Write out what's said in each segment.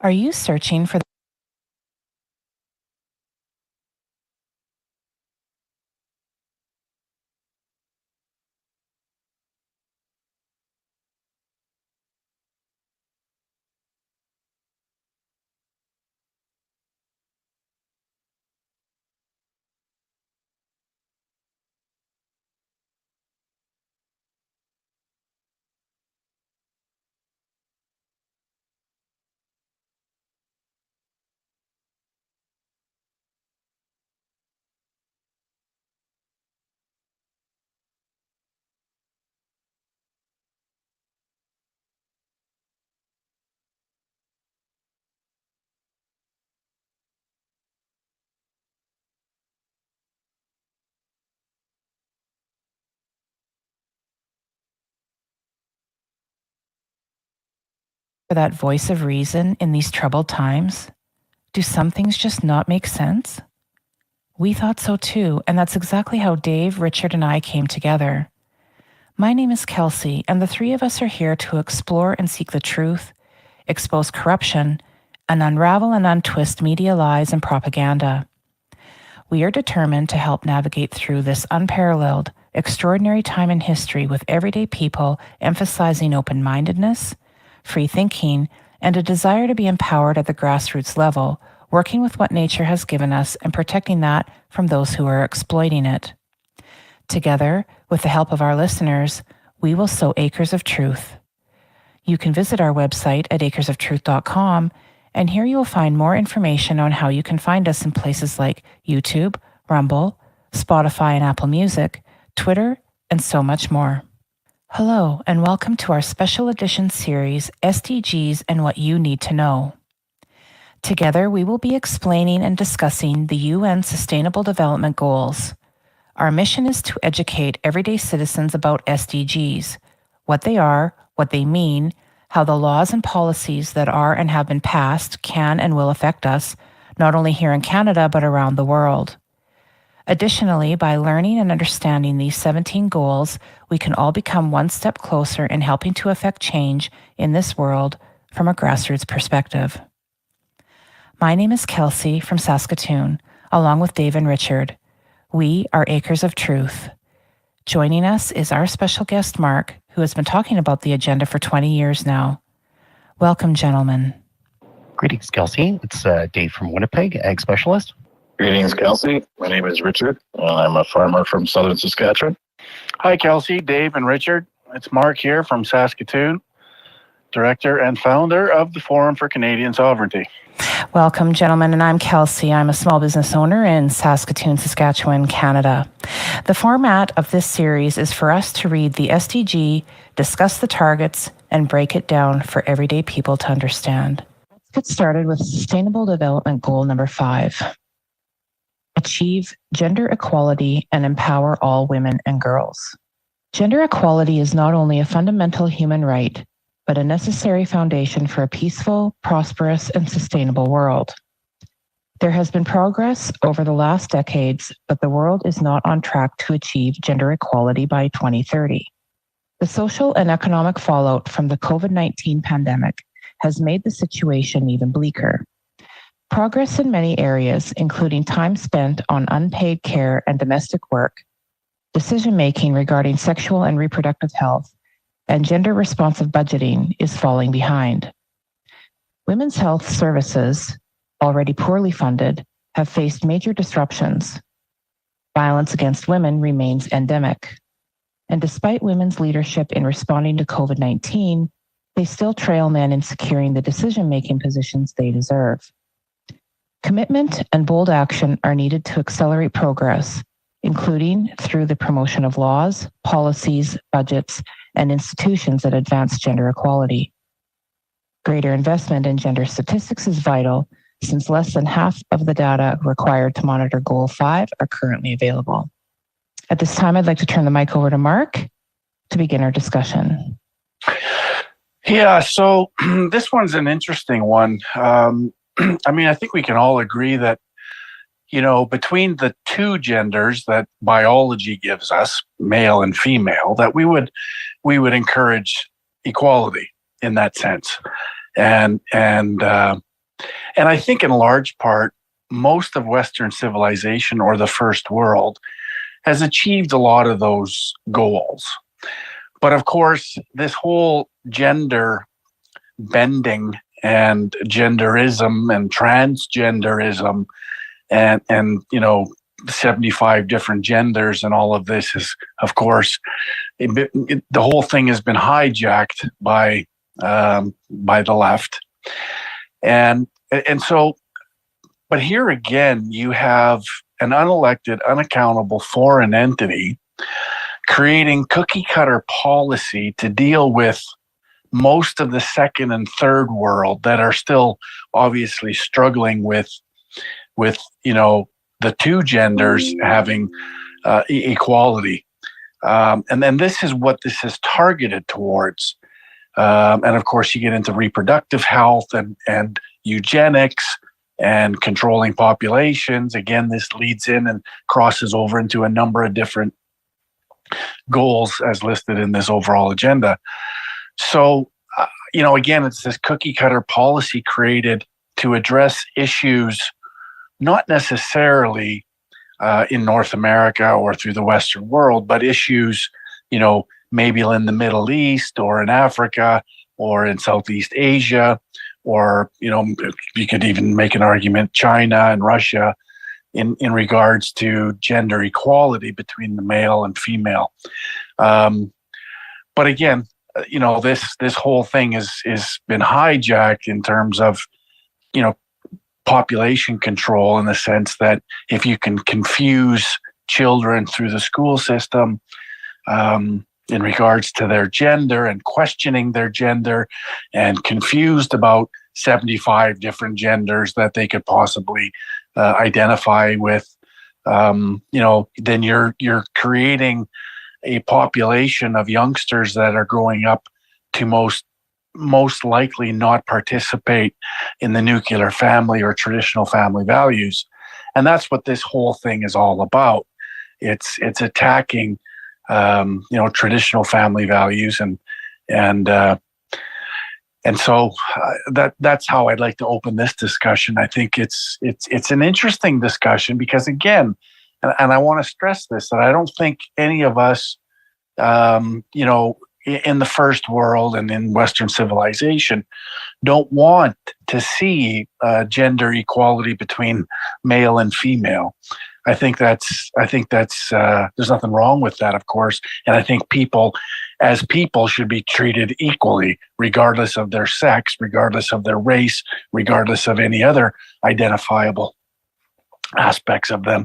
Are you searching for that voice of reason in these troubled times? Do some things just not make sense? We thought so too, and that's exactly how Dave, Richard, and I came together. My name is Kelsey, and the three of us are here to explore and seek the truth, expose corruption, and unravel and untwist media lies and propaganda. We are determined to help navigate through this unparalleled, extraordinary time in history with everyday people emphasizing open-mindedness, free thinking, and a desire to be empowered at the grassroots level, working with what nature has given us and protecting that from those who are exploiting it. Together, with the help of our listeners, we will sow acres of truth. You can visit our website at acresoftruth.com, and here you will find more information on how you can find us in places like YouTube, Rumble, Spotify and Apple Music, Twitter, and so much more. Hello, and welcome to our special edition series, SDGs and What You Need to Know. Together, we will be explaining and discussing the UN Sustainable Development Goals. Our mission is to educate everyday citizens about SDGs, what they are, what they mean, how the laws and policies that are and have been passed can and will affect us, not only here in Canada, but around the world. Additionally, by learning and understanding these 17 goals, we can all become one step closer in helping to affect change in this world from a grassroots perspective. My name is Kelsey from Saskatoon, along with Dave and Richard. We are Acres of Truth. Joining us is our special guest, Mark, who has been talking about the agenda for 20 years now. Welcome, gentlemen. Greetings, Kelsey. It's Dave from Winnipeg, Ag Specialist. Greetings, Kelsey. My name is Richard. I'm a farmer from southern Saskatchewan. Hi, Kelsey, Dave, and Richard. It's Mark here from Saskatoon, Director and Founder of the Forum for Canadian Sovereignty. Welcome, gentlemen, and I'm Kelsey. I'm a small business owner in Saskatoon, Saskatchewan, Canada. The format of this series is for us to read the SDG, discuss the targets, and break it down for everyday people to understand. Let's get started with Sustainable Development Goal number 5. Achieve gender equality and empower all women and girls. Gender equality is not only a fundamental human right, but a necessary foundation for a peaceful, prosperous, and sustainable world. There has been progress over the last decades, but the world is not on track to achieve gender equality by 2030. The social and economic fallout from the COVID-19 pandemic has made the situation even bleaker. Progress in many areas, including time spent on unpaid care and domestic work, decision-making regarding sexual and reproductive health, and gender-responsive budgeting, is falling behind. Women's health services, already poorly funded, have faced major disruptions. Violence against women remains endemic. And despite women's leadership in responding to COVID-19, they still trail men in securing the decision-making positions they deserve. Commitment and bold action are needed to accelerate progress, including through the promotion of laws, policies, budgets, and institutions that advance gender equality. Greater investment in gender statistics is vital, since less than half of the data required to monitor Goal 5 are currently available. At this time, I'd like to turn the mic over to Mark to begin our discussion. Yeah, so this one's an interesting one. I think we can all agree that, between the two genders that biology gives us, male and female, that we would encourage equality in that sense. And And I think in large part, most of Western civilization or the first world has achieved a lot of those goals. But of course, this whole gender bending and genderism and transgenderism and 75 different genders and all of this is, of course, the whole thing has been hijacked by the left. And so, but here again, you have an unelected, unaccountable foreign entity creating cookie cutter policy to deal with most of the second and third world that are still obviously struggling with the two genders having equality. And then this is what this is targeted towards. And of course, you get into reproductive health and eugenics and controlling populations. Again, this leads in and crosses over into a number of different goals as listed in this overall agenda. So, again, it's this cookie cutter policy created to address issues not necessarily in North America or through the Western world, but issues, maybe in the Middle East or in Africa or in Southeast Asia, or, you could even make an argument, China and Russia in regards to gender equality between the male and female. But again, this whole thing is been hijacked in terms of, population control, in the sense that if you can confuse children through the school system in regards to their gender and questioning their gender and confused about 75 different genders that they could possibly identify with, then you're creating a population of youngsters that are growing up to most likely not participate in the nuclear family or traditional family values. And that's what this whole thing is all about. It's attacking, traditional family values and so that's how I'd like to open this discussion. I think it's an interesting discussion because, again, and I want to stress this, that I don't think any of us, in the first world and in Western civilization, don't want to see gender equality between male and female. I think that's there's nothing wrong with that, of course. And I think people should be treated equally, regardless of their sex, regardless of their race, regardless of any other identifiable aspects of them.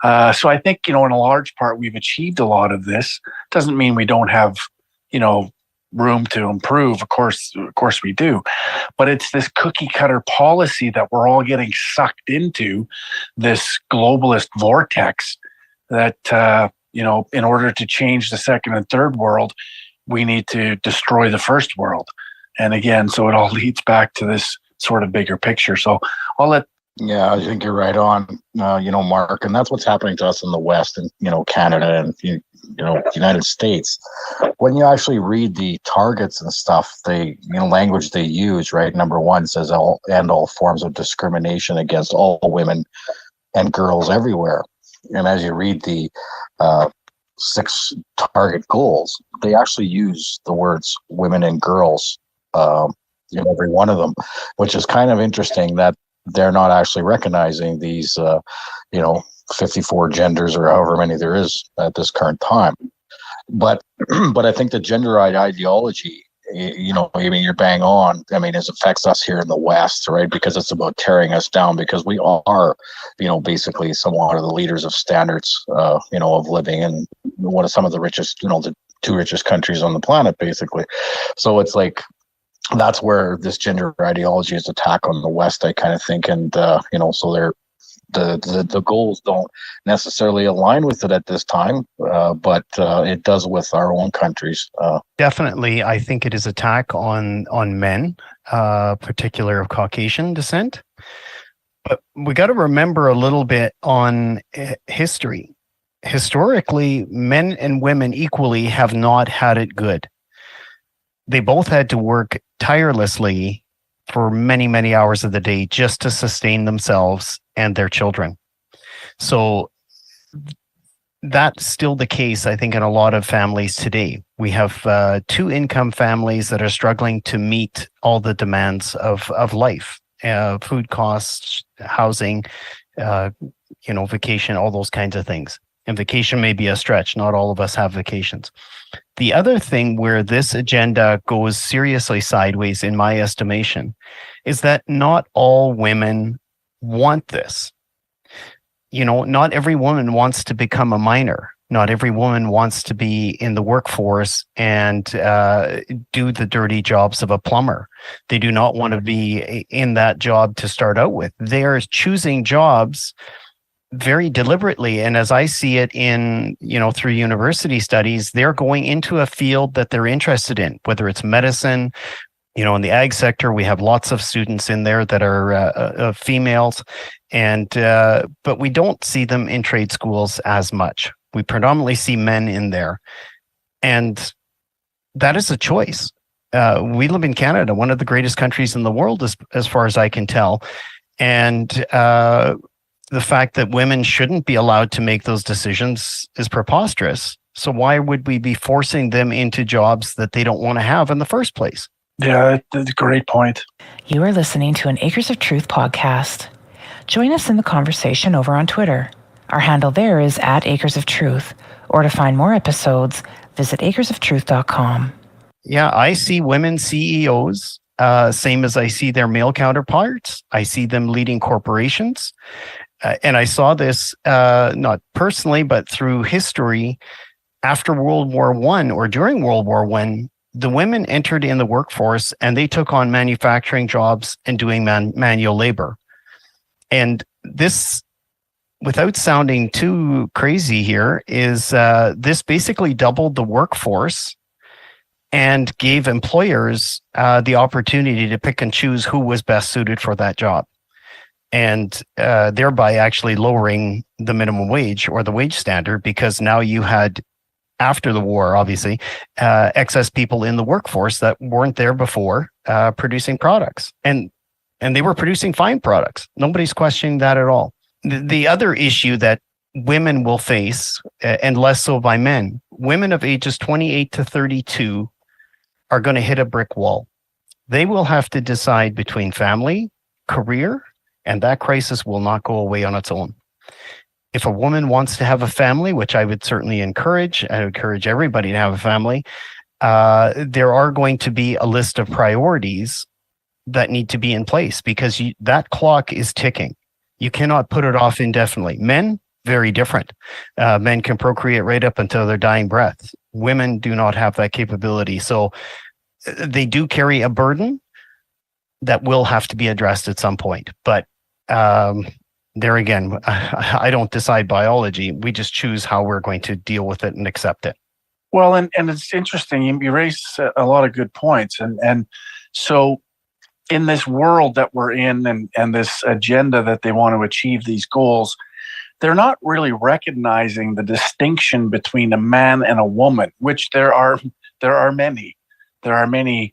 So I think, in a large part, we've achieved a lot of this. Doesn't mean we don't have, room to improve. Of course we do. But it's this cookie cutter policy that we're all getting sucked into, this globalist vortex that, in order to change the second and third world, we need to destroy the first world. And again, so it all leads back to this sort of bigger picture. So I'll let. Yeah, I think you're right on, Mark, and that's what's happening to us in the West and, Canada and, United States. When you actually read the targets and stuff, they, language they use, right? Number one says all forms of discrimination against all women and girls everywhere. And as you read the 6 target goals, they actually use the words women and girls, every one of them, which is kind of interesting that they're not actually recognizing these, 54 genders or however many there is at this current time. But I think the gender ideology, you're bang on. It affects us here in the West, right? Because it's about tearing us down, because we are, basically somewhat of the leaders of standards, of living in one of some of the richest, the 2 richest countries on the planet, basically. So it's like, that's where this gender ideology is attack on the West, I kind of think. And, so the goals don't necessarily align with it at this time, but it does with our own countries. Definitely, I think it is attack on men, particular of Caucasian descent. But we got to remember a little bit on history. Historically, men and women equally have not had it good. They both had to work tirelessly for many, many hours of the day just to sustain themselves and their children. So that's still the case, I think, in a lot of families today. We have two income families that are struggling to meet all the demands of life, food costs, housing, vacation, all those kinds of things. And vacation may be a stretch. Not all of us have vacations. The other thing where this agenda goes seriously sideways, in my estimation, is that not all women want this. Not every woman wants to become a miner. Not every woman wants to be in the workforce and do the dirty jobs of a plumber. They do not want to be in that job to start out with. They are choosing jobs very deliberately. And as I see it through university studies, they're going into a field that they're interested in, whether it's medicine. In the ag sector, we have lots of students in there that are females, but we don't see them in trade schools as much. We predominantly see men in there, and that is a choice. We live in Canada, one of the greatest countries in the world, as far as I can tell, and the fact that women shouldn't be allowed to make those decisions is preposterous. So why would we be forcing them into jobs that they don't want to have in the first place? Yeah, that's a great point. You are listening to an Acres of Truth podcast. Join us in the conversation over on Twitter. Our handle there is @AcresOfTruth, or to find more episodes, visit acresoftruth.com. Yeah, I see women CEOs, same as I see their male counterparts. I see them leading corporations. And I saw this not personally, but through history. After World War I or during World War I, the women entered in the workforce and they took on manufacturing jobs and doing manual labor. And this, without sounding too crazy here, is this basically doubled the workforce and gave employers the opportunity to pick and choose who was best suited for that job, and thereby actually lowering the minimum wage or the wage standard, because now you had, after the war, obviously, excess people in the workforce that weren't there before producing products. And they were producing fine products. Nobody's questioning that at all. The other issue that women will face, and less so by men, women of ages 28 to 32 are going to hit a brick wall. They will have to decide between family, career, and that crisis will not go away on its own. If a woman wants to have a family, which I would certainly encourage, I would encourage everybody to have a family, there are going to be a list of priorities that need to be in place, because that clock is ticking. You cannot put it off indefinitely. Men, very different. Men can procreate right up until their dying breath. Women do not have that capability. So they do carry a burden that will have to be addressed at some point. But there again, I don't decide biology. We just choose how we're going to deal with it and accept it. Well, and it's interesting. You raise a lot of good points. And so in this world that we're in, and this agenda that they want to achieve these goals, they're not really recognizing the distinction between a man and a woman, which there are many. There are many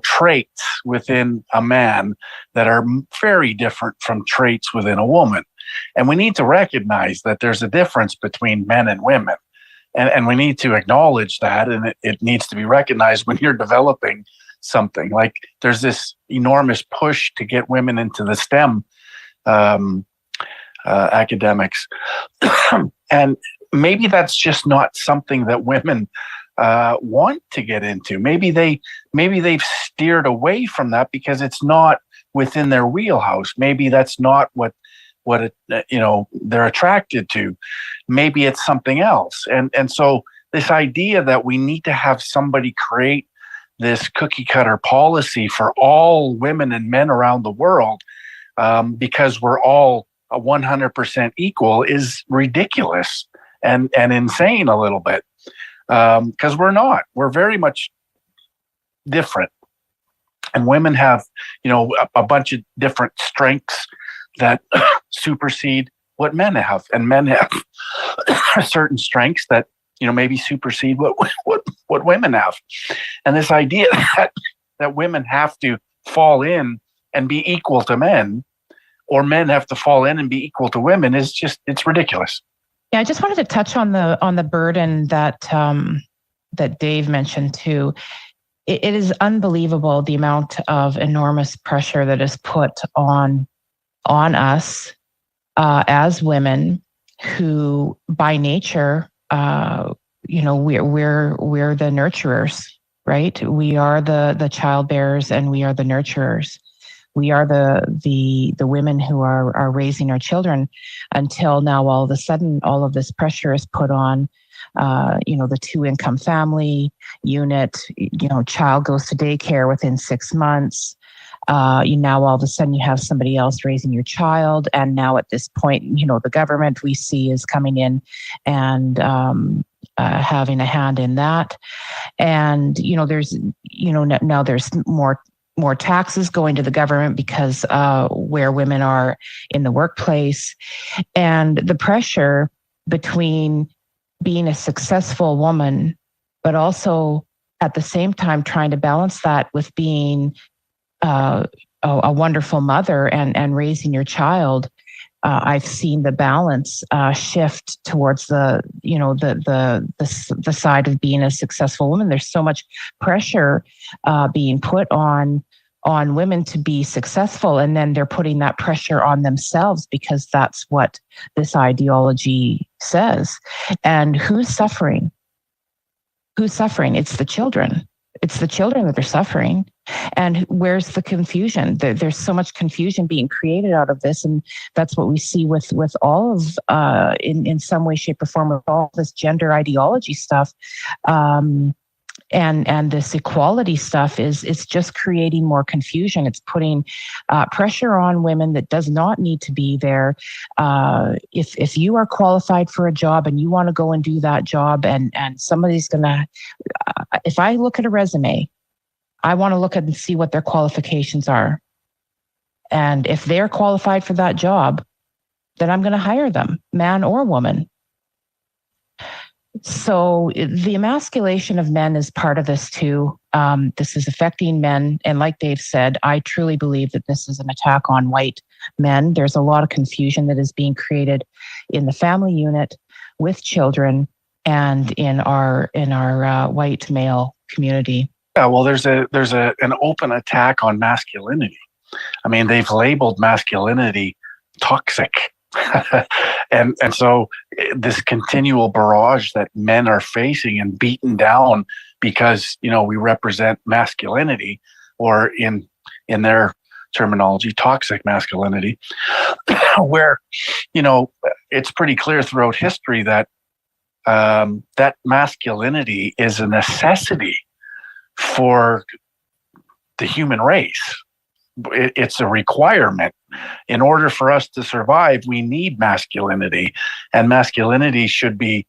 traits within a man that are very different from traits within a woman. And we need to recognize that there's a difference between men and women. And we need to acknowledge that, and it needs to be recognized when you're developing something. Like, there's this enormous push to get women into the STEM academics. And maybe that's just not something that women want to get into. Maybe they've steered away from that because it's not within their wheelhouse. Maybe that's not what they're attracted to. Maybe it's something else. And so this idea that we need to have somebody create this cookie cutter policy for all women and men around the world, because we're all 100% equal, is ridiculous and insane a little bit. Because we're not. We're very much different. And women have, a bunch of different strengths that supersede what men have. And men have certain strengths that, maybe supersede what women have. And this idea that women have to fall in and be equal to men, or men have to fall in and be equal to women is just, it's ridiculous. Yeah, I just wanted to touch on the burden that that Dave mentioned too. It is unbelievable the amount of enormous pressure that is put on us as women who, by nature, we're the nurturers, right? We are the child bearers, and we are the nurturers. We are the women who are raising our children, until now all of a sudden all of this pressure is put on the 2-income family unit. Child goes to daycare within 6 months. Now all of a sudden you have somebody else raising your child, and now at this point, the government we see is coming in and having a hand in that. And there's now there's more taxes going to the government because where women are in the workplace, and the pressure between being a successful woman, but also at the same time trying to balance that with being a wonderful mother and raising your child. I've seen the balance shift towards the side of being a successful woman. There's so much pressure being put on women to be successful, and then they're putting that pressure on themselves because that's what this ideology says. And who's suffering? Who's suffering? It's the children. It's the children that are suffering. And where's the confusion? There's so much confusion being created out of this, and that's what we see with all of, in some way, shape, or form, with all this gender ideology stuff, and this equality stuff is just creating more confusion. It's putting pressure on women that does not need to be there. If you are qualified for a job and you want to go and do that job, and somebody's gonna, if I look at a resume, I want to look at and see what their qualifications are. And if they're qualified for that job, then I'm going to hire them, man or woman. So the emasculation of men is part of this too. This is affecting men. And like Dave said, I truly believe that this is an attack on white men. There's a lot of confusion that is being created in the family unit with children and in our white male community. Yeah, well, there's an open attack on masculinity. I mean, they've labeled masculinity toxic. and so this continual barrage that men are facing and beaten down because, we represent masculinity, or in their terminology, toxic masculinity, where, it's pretty clear throughout history that that masculinity is a necessity for the human race. It's a requirement. In order for us to survive, we need masculinity, and masculinity should be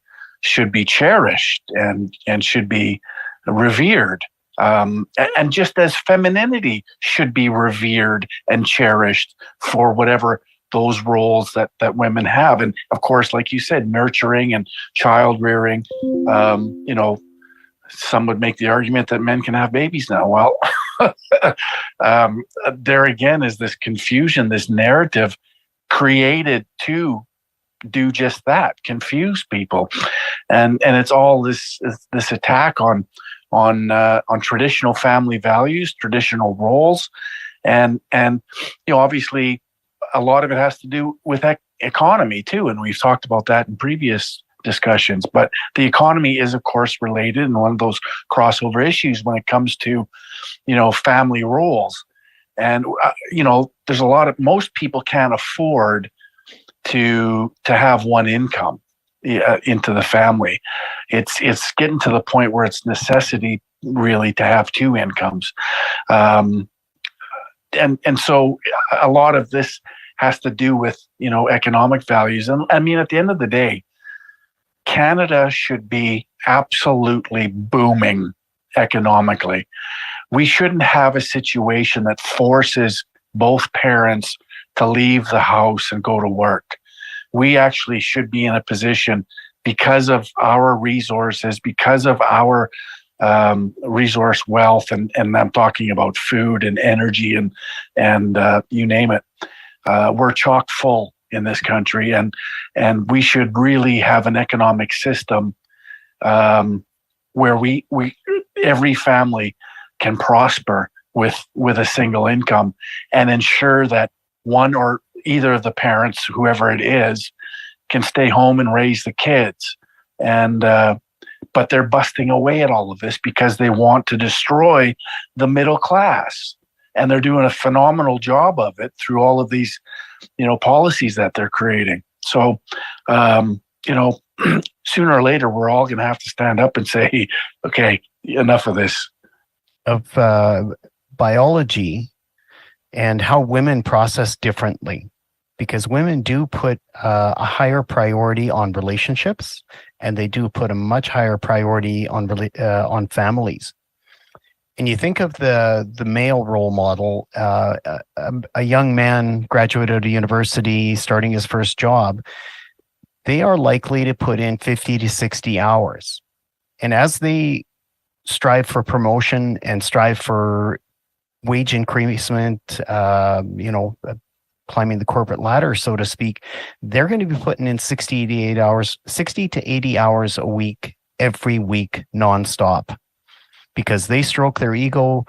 cherished and should be revered. And just as femininity should be revered and cherished for whatever those roles that women have. And of course, like you said, nurturing and child rearing, some would make the argument that men can have babies now. Well, there again is this confusion, this narrative created to do just that, confuse people, and it's all this attack on traditional family values, traditional roles, and obviously a lot of it has to do with economy too, and we've talked about that in previous discussions. But the economy is, of course, related and one of those crossover issues when it comes to, family roles. And, there's most people can't afford to have one income into the family. It's getting to the point where it's necessity really to have two incomes. And so a lot of this has to do with, economic values. And I mean, at the end of the day, Canada should be absolutely booming economically. We shouldn't have a situation that forces both parents to leave the house and go to work. We actually should be in a position, because of our resources, because of our resource wealth, and I'm talking about food and energy and you name it. We're chock full in this country, and we should really have an economic system where we every family can prosper with a single income, and ensure that one or either of the parents, whoever it is, can stay home and raise the kids. And but they're busting away at all of this because they want to destroy the middle class, and they're doing a phenomenal job of it through all of these, policies that they're creating. So, sooner or later, we're all going to have to stand up and say, okay, enough of this. Of biology and how women process differently, because women do put a higher priority on relationships, and they do put a much higher priority on families. And you think of the male role model, a young man graduated out of university, starting his first job, they are likely to put in 50 to 60 hours. And as they strive for promotion and strive for wage increasement, climbing the corporate ladder, so to speak, they're going to be putting in 60 to 80 hours a week, every week, nonstop, because they stroke their ego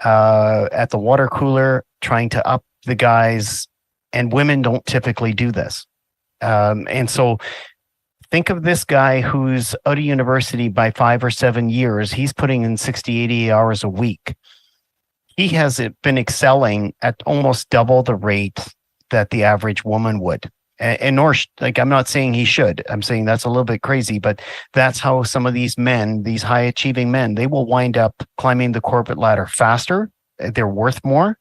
at the water cooler, trying to up the guys, and women don't typically do this. And so think of this guy who's out of university by 5 or 7 years. He's putting in 60, 80 hours a week. He has been excelling at almost double the rate that the average woman would. And nor, I'm not saying he should. I'm saying that's a little bit crazy, but that's how some of these men, these high achieving men, they will wind up climbing the corporate ladder faster. They're worth more.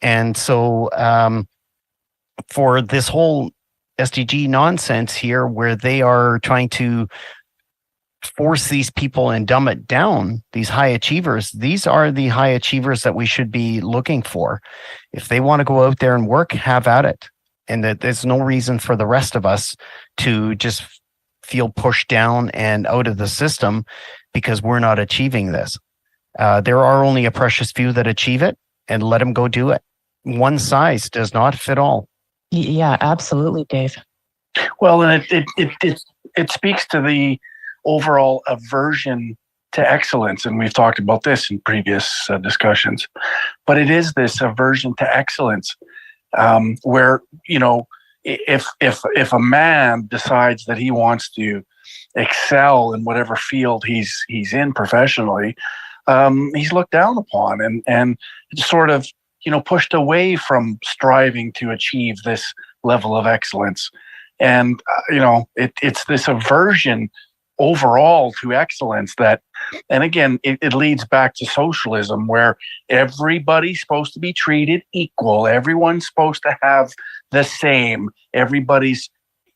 And so for this whole SDG nonsense here, where they are trying to force these people and dumb it down, these high achievers, these are the high achievers that we should be looking for. If they want to go out there and work, have at it. And that there's no reason for the rest of us to just feel pushed down and out of the system because we're not achieving this. There are only a precious few that achieve it, and let them go do it. One size does not fit all. Yeah, absolutely, Dave. Well, and it speaks to the overall aversion to excellence, and we've talked about this in previous discussions. But it is this aversion to excellence, where if a man decides that he wants to excel in whatever field he's in professionally, he's looked down upon and sort of pushed away from striving to achieve this level of excellence. And it's this aversion overall to excellence that, and again, it leads back to socialism, where everybody's supposed to be treated equal. Everyone's supposed to have the same. Everybody's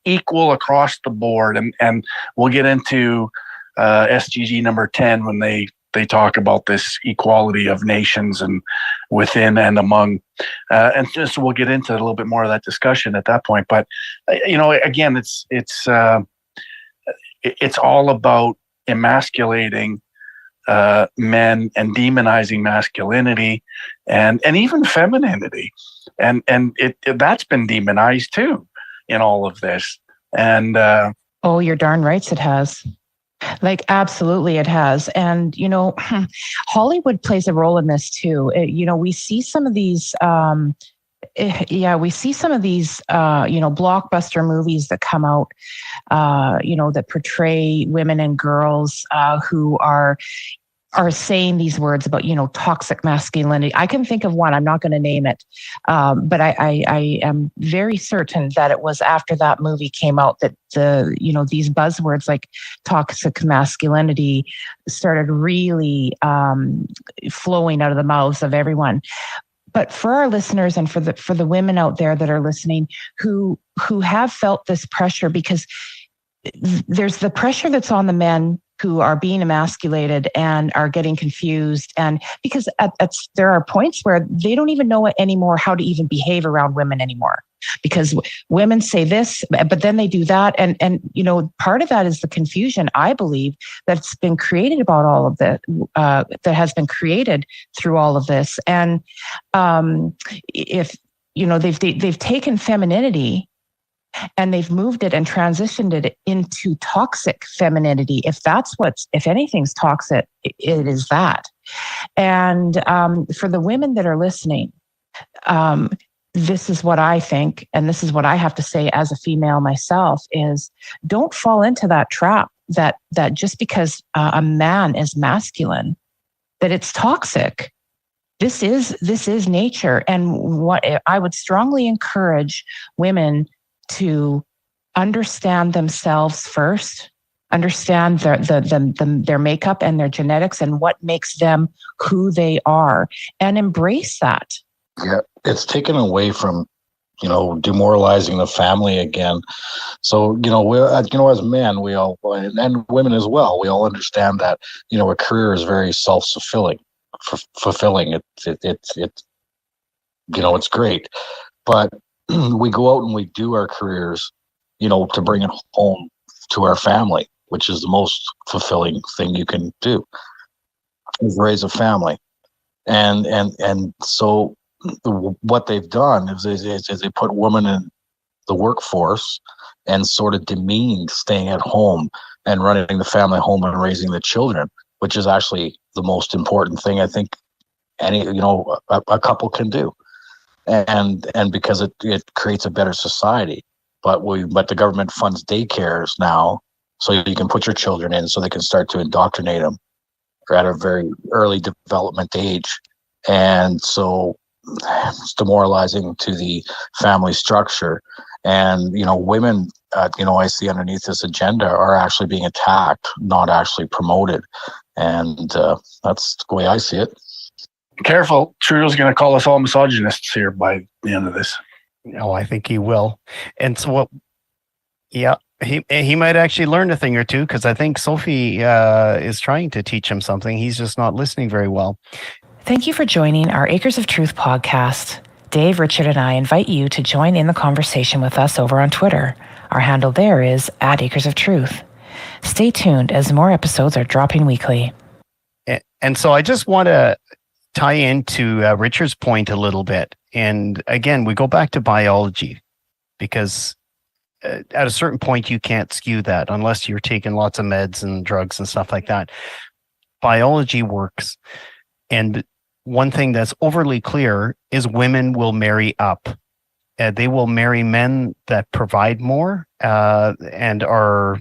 equal across the board. And we'll get into SDG number 10 when they talk about this equality of nations and within and among. And just we'll get into a little bit more of that discussion at that point. But, again, it's all about emasculating men and demonizing masculinity and even femininity, and that's been demonized too in all of this. And oh, you're darn right it has. Like, absolutely it has. And Hollywood plays a role in this too. We see some of these blockbuster movies that come out, that portray women and girls who are saying these words about, toxic masculinity. I can think of one, I'm not going to name it, but I am very certain that it was after that movie came out that these buzzwords like toxic masculinity started really flowing out of the mouths of everyone. But for our listeners and for the women out there that are listening who have felt this pressure, because there's the pressure that's on the men who are being emasculated and are getting confused. And because there are points where they don't even know anymore how to even behave around women anymore, because women say this, but then they do that. And part of that is the confusion, I believe, that's been created about all of that, that has been created through all of this. And if, they've taken femininity and they've moved it and transitioned it into toxic femininity. If anything's toxic, it is that. And for the women that are listening, this is what I think, and this is what I have to say as a female myself, is don't fall into that trap that just because a man is masculine, that it's toxic. This is nature. And what I would strongly encourage women to understand themselves first, understand their makeup and their genetics and what makes them who they are, and embrace that. Yeah, it's taken away from, demoralizing the family again. So, as men, we all, and women as well, we all understand that, a career is very self-fulfilling. Fulfilling. It's great. But we go out and we do our careers, to bring it home to our family, which is the most fulfilling thing you can do, is raise a family. And so what they've done is they put women in the workforce and sort of demeaned staying at home and running the family home and raising the children, which is actually the most important thing I think a couple can do. And because it creates a better society. But the government funds daycares now, so you can put your children in so they can start to indoctrinate them at a very early development age. And so it's demoralizing to the family structure. And, women, I see underneath this agenda are actually being attacked, not actually promoted. And that's the way I see it. Careful, Trudeau's going to call us all misogynists here by the end of this. No, I think he will. And so he might actually learn a thing or two, because I think Sophie is trying to teach him something. He's just not listening very well. Thank you for joining our Acres of Truth podcast. Dave, Richard, and I invite you to join in the conversation with us over on Twitter. Our handle there is @Acres of Truth. Stay tuned as more episodes are dropping weekly. And so I just want to tie into Richard's point a little bit. And again, we go back to biology, because at a certain point, you can't skew that unless you're taking lots of meds and drugs and stuff like that. Biology works. And one thing that's overly clear is women will marry up. They will marry men that provide more and are,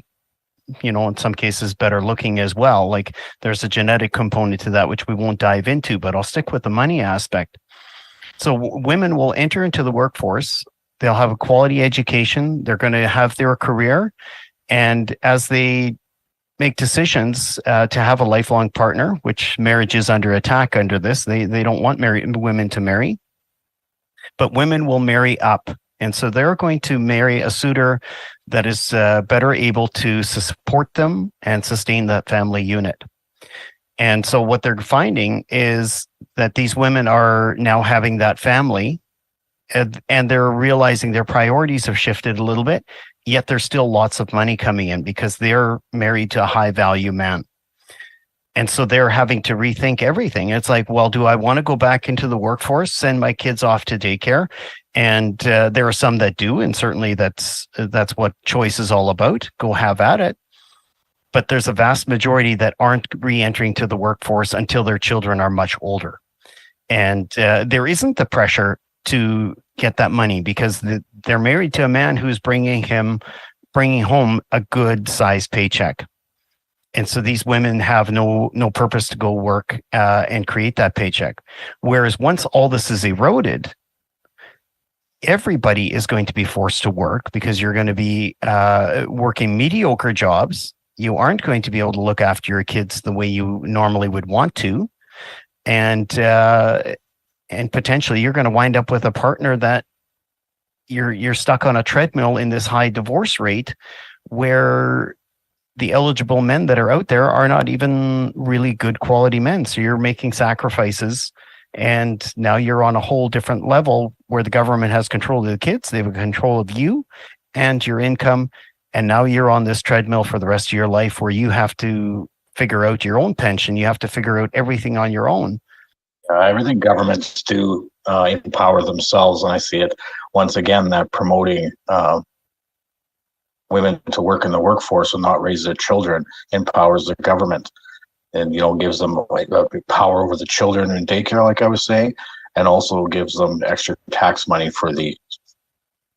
in some cases better looking as well. Like, there's a genetic component to that, which we won't dive into, but I'll stick with the money aspect. So women will enter into the workforce. They'll have a quality education. They're going to have their career. And as they make decisions to have a lifelong partner, which marriage is under attack under this, they don't want women to marry, but women will marry up. And so they're going to marry a suitor that is better able to support them and sustain that family unit. And so what they're finding is that these women are now having that family, and they're realizing their priorities have shifted a little bit, yet there's still lots of money coming in because they're married to a high value man. And so they're having to rethink everything. It's like, well, do I want to go back into the workforce, send my kids off to daycare? And there are some that do, and certainly that's what choice is all about. Go have at it. But there's a vast majority that aren't re-entering to the workforce until their children are much older. And there isn't the pressure to get that money because they're married to a man who's bringing home a good sized paycheck. And so these women have no purpose to go work and create that paycheck. Whereas once all this is eroded, everybody is going to be forced to work because you're going to be working mediocre jobs. You aren't going to be able to look after your kids the way you normally would want to. And potentially you're going to wind up with a partner that you're stuck on a treadmill in this high divorce rate where the eligible men that are out there are not even really good quality men. So you're making sacrifices, and now you're on a whole different level where the government has control of the kids, they have control of you and your income, and now you're on this treadmill for the rest of your life where you have to figure out your own pension, you have to figure out everything on your own. Everything governments do empower themselves, and I see it once again that promoting women to work in the workforce and not raise their children empowers the government, and gives them like power over the children in daycare, like I was saying, and also gives them extra tax money for the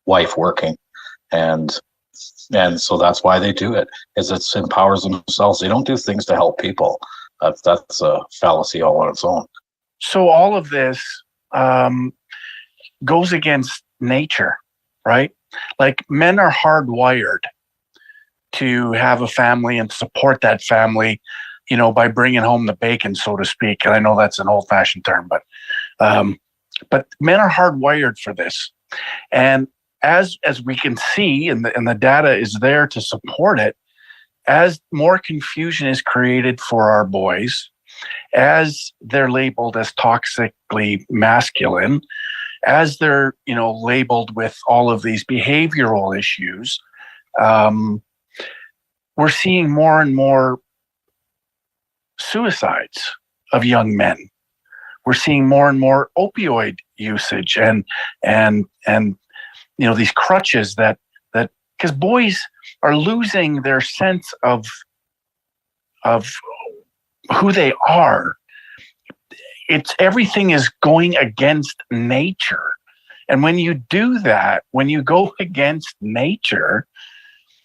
wife working, and so that's why they do it. Is it empowers themselves. They don't do things to help people. That's a fallacy all on its own. So all of this goes against nature, right? Like, men are hardwired to have a family and support that family, by bringing home the bacon, so to speak. And I know that's an old-fashioned term, but men are hardwired for this. And as we can see, and the data is there to support it, as more confusion is created for our boys, as they're labeled as toxically masculine, as they're labeled with all of these behavioral issues, we're seeing more and more suicides of young men. We're seeing more and more opioid usage and these crutches that because boys are losing their sense of who they are. Everything is going against nature. And when you do that, when you go against nature,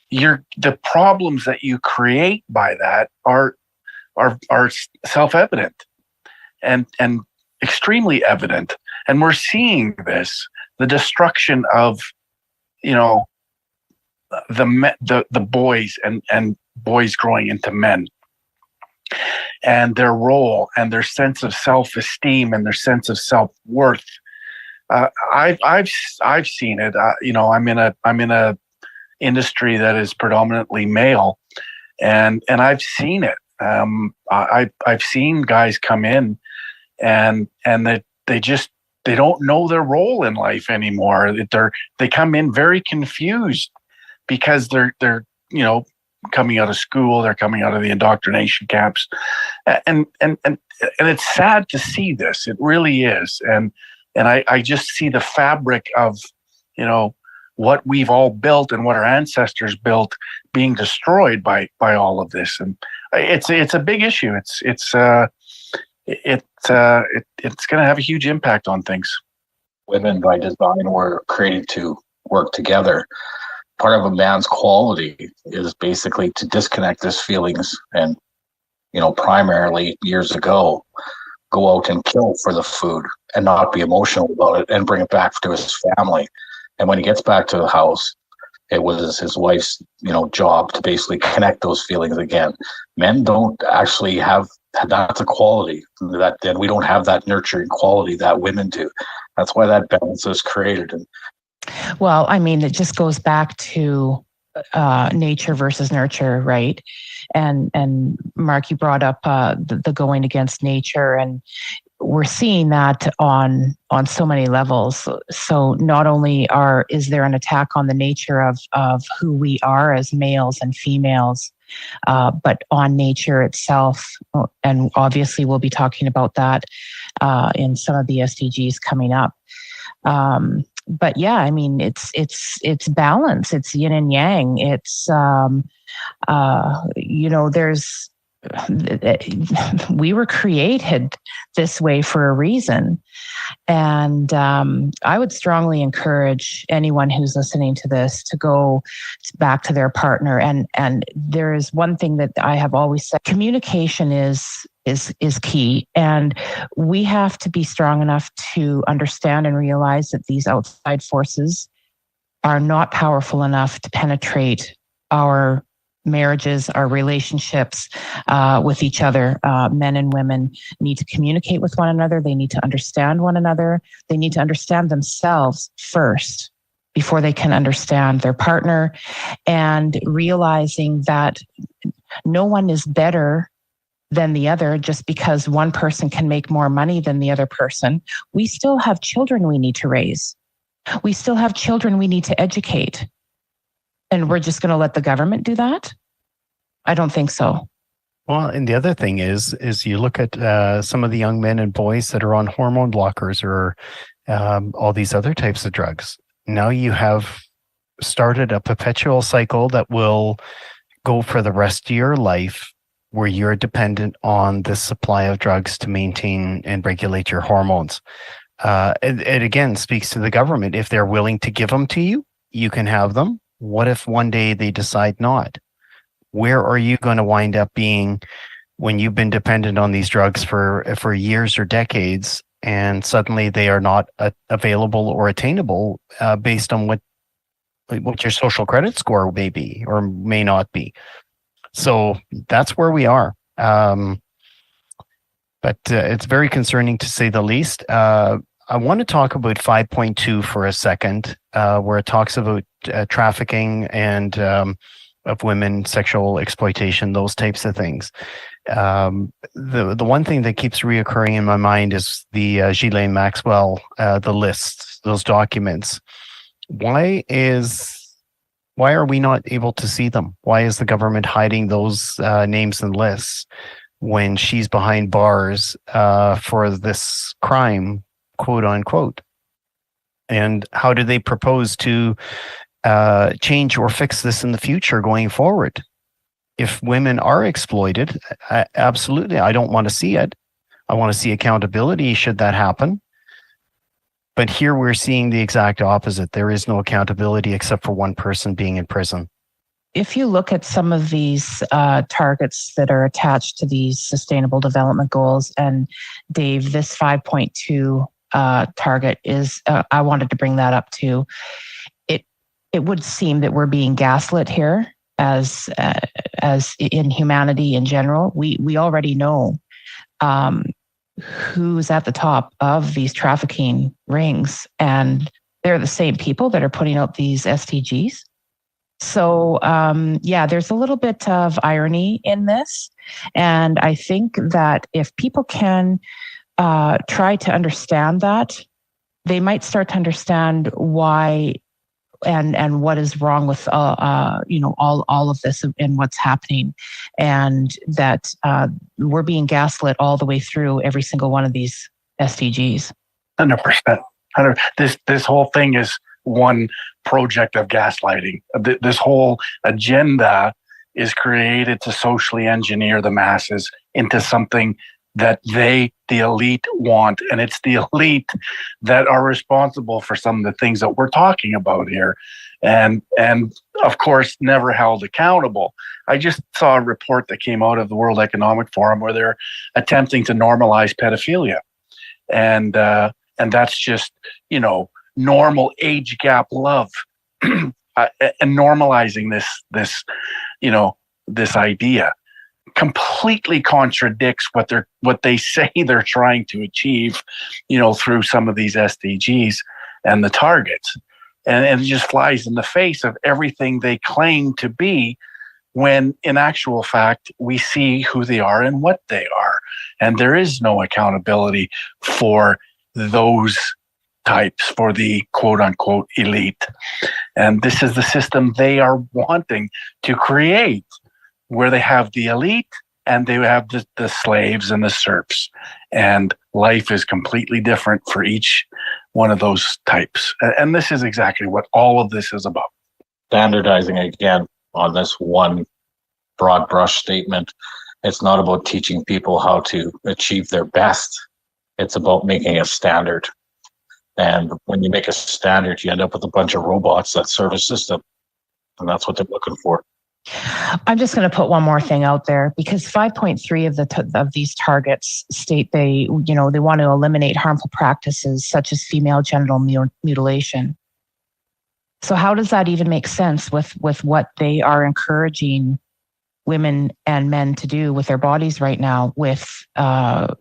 the problems that you create by that are self-evident and extremely evident. And we're seeing the destruction of the boys and boys growing into men, and their role and their sense of self-esteem and their sense of self-worth. I've seen it. I'm in a industry that is predominantly male, and I've seen it. I've seen guys come in and that they don't know their role in life anymore. They come in very confused because they're coming out of school, they're coming out of the indoctrination camps, and it's sad to see this. It really is, and I just see the fabric of what we've all built and what our ancestors built being destroyed by all of this, and it's a big issue. It's going to have a huge impact on things. Women by design were created to work together. Part of a man's quality is basically to disconnect his feelings and, primarily years ago, go out and kill for the food and not be emotional about it and bring it back to his family. And when he gets back to the house, it was his wife's, job to basically connect those feelings again. Men don't actually have that's a quality that then we don't have that nurturing quality that women do. That's why that balance is created. And well, I mean, it just goes back to nature versus nurture, right? And Mark, you brought up the going against nature, and we're seeing that on so many levels. So not only is there an attack on the nature of who we are as males and females, but on nature itself. And obviously we'll be talking about that in some of the SDGs coming up. But yeah, I mean, it's balance. It's yin and yang. It's, we were created this way for a reason. And I would strongly encourage anyone who's listening to this to go back to their partner. And there is one thing that I have always said: communication is key. And we have to be strong enough to understand and realize that these outside forces are not powerful enough to penetrate our marriages, our relationships with each other. Men and women need to communicate with one another. They need to understand one another. They need to understand themselves first before they can understand their partner, and realizing that no one is better than the other just because one person can make more money than the other person. We still have children we need to raise. We still have children we need to educate. And we're just going to let the government do that? I don't think so. Well, and the other thing is you look at some of the young men and boys that are on hormone blockers or all these other types of drugs. Now you have started a perpetual cycle that will go for the rest of your life, where you're dependent on this supply of drugs to maintain and regulate your hormones. It again speaks to the government. If they're willing to give them to you, you can have them. What if one day they decide not? Where are you going to wind up being when you've been dependent on these drugs for years or decades, and suddenly they are not available or attainable based on what your social credit score may be or may not be? So that's where we are. But it's very concerning to say the least. I want to talk about 5.2 for a second, where it talks about trafficking and of women, sexual exploitation, those types of things. The one thing that keeps reoccurring in my mind is the Ghislaine Maxwell, the lists, those documents. Why are we not able to see them? Why is the government hiding those names and lists when she's behind bars for this crime, quote unquote? And how do they propose to change or fix this in the future going forward? If women are exploited, absolutely, I don't want to see it. I want to see accountability should that happen. But here we're seeing the exact opposite. There is no accountability except for one person being in prison. If you look at some of these targets that are attached to these sustainable development goals, and Dave, this 5.2 target is, I wanted to bring that up too. It would seem that we're being gaslit here as in humanity in general. We already know who's at the top of these trafficking rings, and they're the same people that are putting out these SDGs. So there's a little bit of irony in this, and I think that if people can try to understand that, they might start to understand why and what is wrong with all of this and what's happening, and that we're being gaslit all the way through every single one of these SDGs. 100%. This whole thing is one project of gaslighting. This whole agenda is created to socially engineer the masses into something that the elite want. And it's the elite that are responsible for some of the things that we're talking about here. And of course, never held accountable. I just saw a report that came out of the World Economic Forum where they're attempting to normalize pedophilia. And that's just, normal age gap love and normalizing this idea completely contradicts what they say they're trying to achieve, through some of these SDGs and the targets. And it just flies in the face of everything they claim to be, when in actual fact, we see who they are and what they are. And there is no accountability for those types, for the quote unquote elite. And this is the system they are wanting to create, where they have the elite and they have the slaves and the serfs. And life is completely different for each one of those types. And this is exactly what all of this is about. Standardizing again on this one broad brush statement. It's not about teaching people how to achieve their best. It's about making a standard. And when you make a standard, you end up with a bunch of robots that serve a system. And that's what they're looking for. I'm just going to put one more thing out there, because 5.3 of these targets state they want to eliminate harmful practices such as female genital mutilation. So how does that even make sense with what they are encouraging women and men to do with their bodies right now with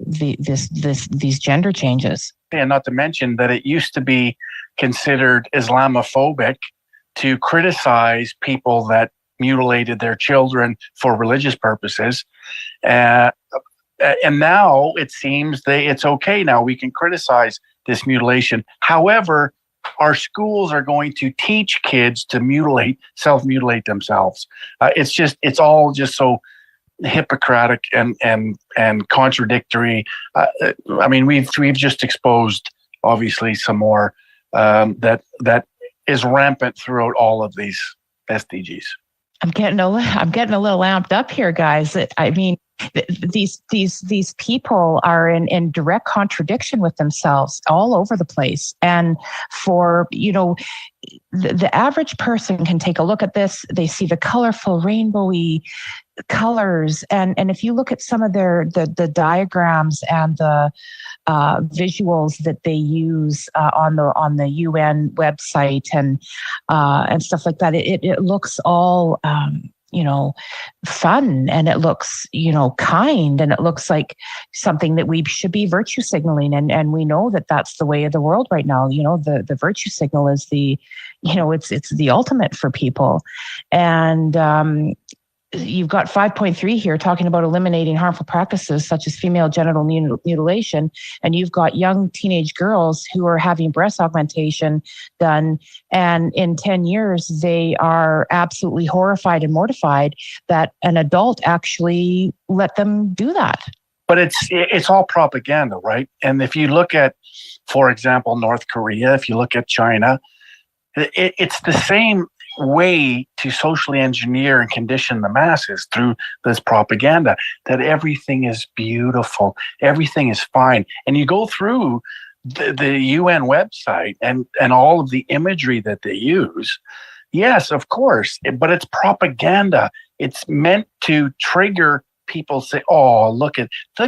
these gender changes? And not to mention that it used to be considered Islamophobic to criticize people that mutilated their children for religious purposes. And now it seems it's okay. Now we can criticize this mutilation. However, our schools are going to teach kids to self-mutilate themselves. It's all just so Hippocratic and contradictory. I mean, we've just exposed obviously some more that is rampant throughout all of these SDGs. I'm getting a little amped up here, guys. I mean, these people are in direct contradiction with themselves all over the place. And for, the average person can take a look at this. They see the colorful rainbowy colors. And if you look at some of the diagrams and the visuals that they use on the UN website and stuff like that, it looks all fun, and it looks kind, and it looks like something that we should be virtue signaling, and we know that that's the way of the world right now. The virtue signal is it's the ultimate for people. And you've got 5.3 here talking about eliminating harmful practices such as female genital mutilation, and you've got young teenage girls who are having breast augmentation done, and in 10 years they are absolutely horrified and mortified that an adult actually let them do that. But it's all propaganda, right? And if you look at, for example, North Korea, if you look at China, it's the same way to socially engineer and condition the masses through this propaganda that everything is beautiful, everything is fine. And you go through the UN website and all of the imagery that they use. Yes, of course, but it's propaganda. It's meant to trigger people, say, oh, look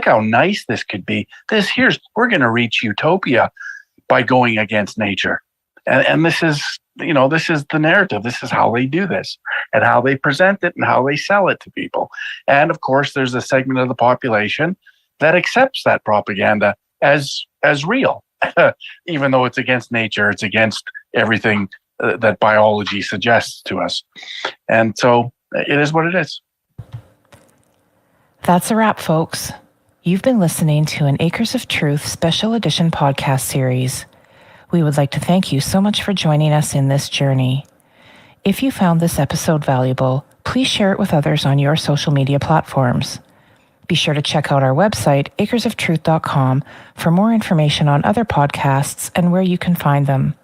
how nice this could be. We're going to reach utopia by going against nature. And this is the narrative. This is how they do this and how they present it and how they sell it to people. And of course, there's a segment of the population that accepts that propaganda as real, even though it's against nature, it's against everything that biology suggests to us. And so it is what it is. That's a wrap, folks. You've been listening to an Acres of Truth special edition podcast series. We would like to thank you so much for joining us in this journey. If you found this episode valuable, please share it with others on your social media platforms. Be sure to check out our website, acresoftruth.com, for more information on other podcasts and where you can find them.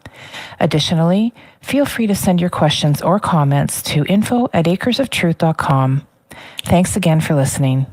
Additionally, feel free to send your questions or comments to info@acresoftruth.com. Thanks again for listening.